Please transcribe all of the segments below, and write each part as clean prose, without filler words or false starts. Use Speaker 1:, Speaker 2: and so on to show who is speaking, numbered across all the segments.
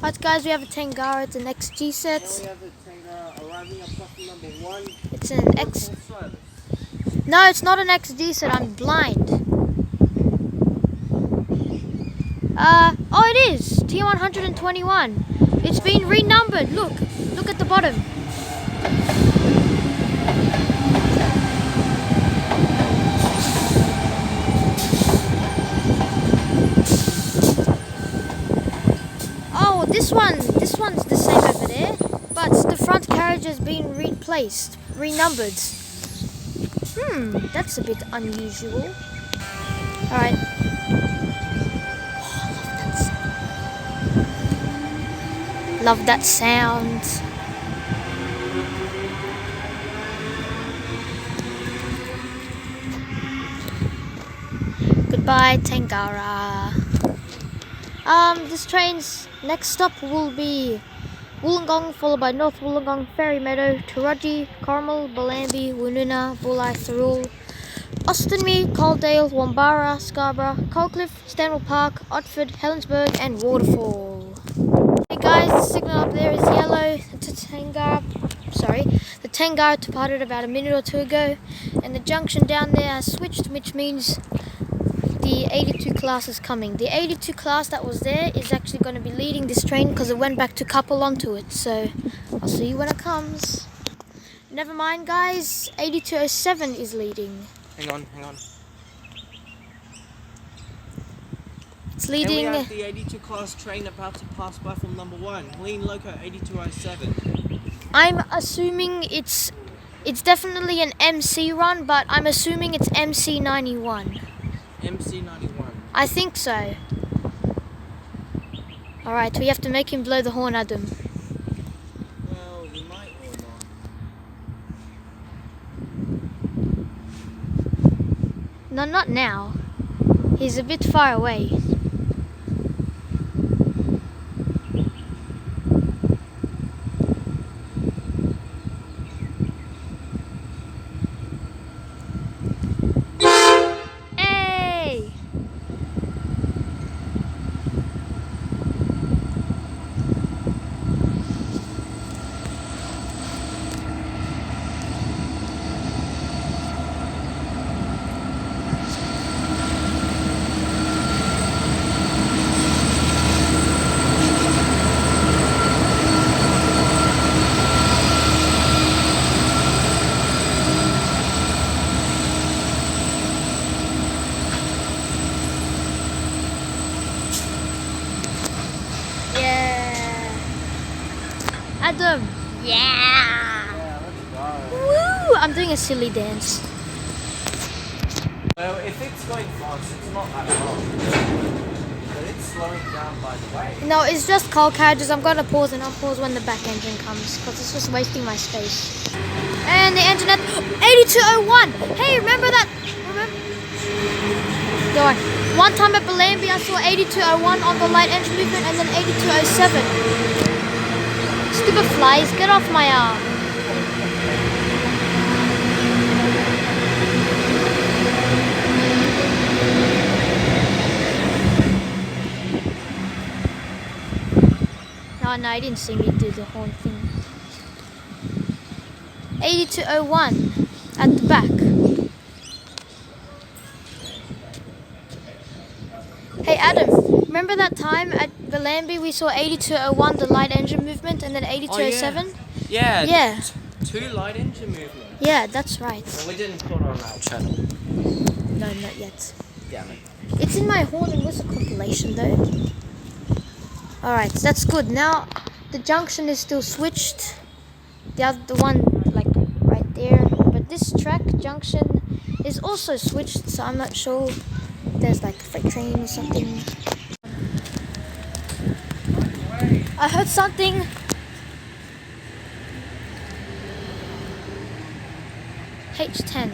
Speaker 1: Right guys, we have a Tangara, it's an XG set.
Speaker 2: Now we have the Tangara arriving at platform number 1.
Speaker 1: It's an X... No, it's not an XG set, I'm blind. Oh it is! T121. It's been renumbered, look at the bottom. Oh, this one's the same over there, but the front carriage has been replaced, renumbered. That's a bit unusual. Alright. Oh, love that sound. Goodbye, Tangara. This train's next stop will be Wollongong, followed by North Wollongong, Fairy Meadow, Taraji, Carmel, Bellambi, Woonona, Bulli, Thirroul, Ostanmere, Coaldale, Wombara, Scarborough, Coalcliff, Stanwell Park, Otford, Helensburgh and Waterfall. Hey guys, the signal up there is yellow. The Tangara departed about a minute or two ago, and the junction down there has switched, which means the 82 class is coming. The 82 class that was there is actually going to be leading this train because it went back to couple onto it. So I'll see you when it comes. Never mind guys, 8207 is leading.
Speaker 2: Hang on.
Speaker 1: It's leading.
Speaker 2: And we have the 82 class train about to pass platform number 1. Lean Loco 8207.
Speaker 1: I'm assuming it's definitely an MC run, but I'm assuming it's MC91.
Speaker 2: MC91.
Speaker 1: I think so. Alright, we have to make him blow the horn at him.
Speaker 2: Well, you might or not.
Speaker 1: No, not now. He's a bit far away. Adam, yeah!
Speaker 2: Let's go.
Speaker 1: Woo! I'm doing a silly dance.
Speaker 2: Well, if it's going fast, it's not that long. But it's slowing down by the way.
Speaker 1: No, it's just coal carriages. I'm gonna pause and I'll pause when the back engine comes because it's just wasting my space. And the engine at 8201! Hey, remember that? Go on. One time at Bellambi, I saw 8201 on the light engine movement and then 8207. Stupid flies, get off my arm. No, I didn't see me do the horn thing. 8201 at the back. Hey Adam, remember that time at Bellambi we saw 8201, the light engine movement, and then 8207?
Speaker 2: Oh, yeah.
Speaker 1: Yeah.
Speaker 2: Two light engine movements.
Speaker 1: Yeah, that's right.
Speaker 2: Well, we didn't put on our channel.
Speaker 1: No, not yet.
Speaker 2: Damn it.
Speaker 1: It's in my horn and whistle compilation though. Alright, that's good. Now the junction is still switched. The one like right there. But this track junction is also switched, so I'm not sure if there's like a freight train or something. I heard something. H10.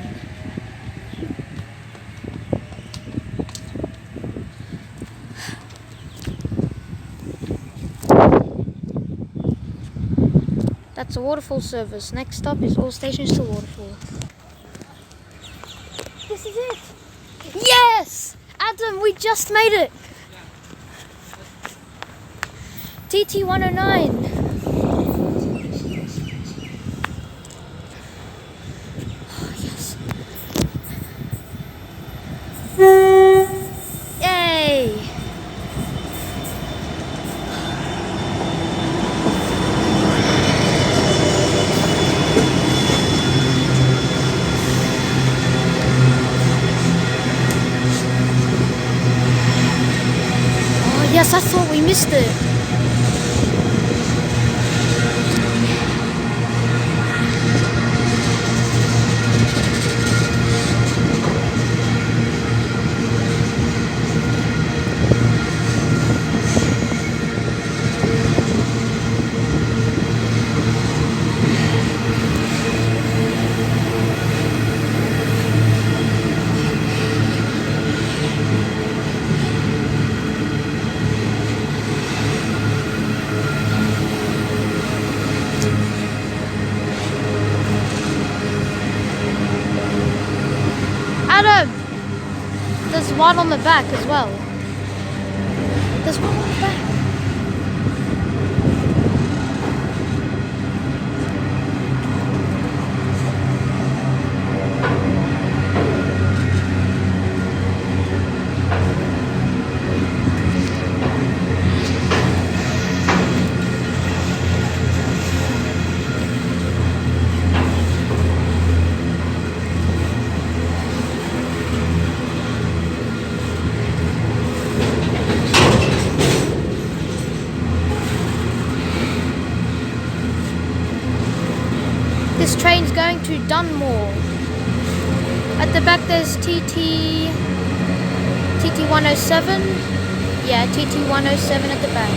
Speaker 1: That's a waterfall service. Next stop is all stations to waterfall. This is it. Yes! Adam, we just made it. TT109. Oh, yes. Yay! Oh, yes, I thought we missed it. Adam! There's one on the back as well. There's one on the back. This train's going to Dunmore. At the back there's TT107. Yeah, TT107 at the back.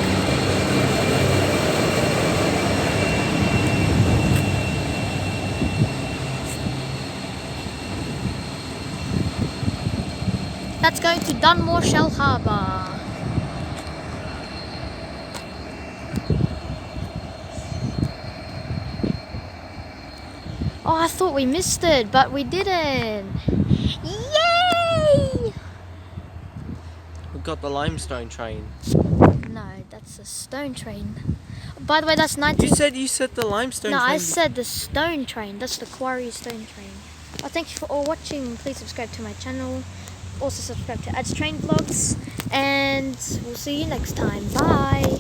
Speaker 1: That's going to Dunmore Shell Harbour. Oh, I thought we missed it, but we didn't. Yay!
Speaker 2: We've got the limestone train.
Speaker 1: No, that's a stone train. By the way, that's 19...
Speaker 2: You said the limestone
Speaker 1: No,
Speaker 2: train.
Speaker 1: I said the stone train. That's the quarry stone train. Well, thank you for all watching. Please subscribe to my channel. Also subscribe to Ads Train Vlogs. And we'll see you next time. Bye!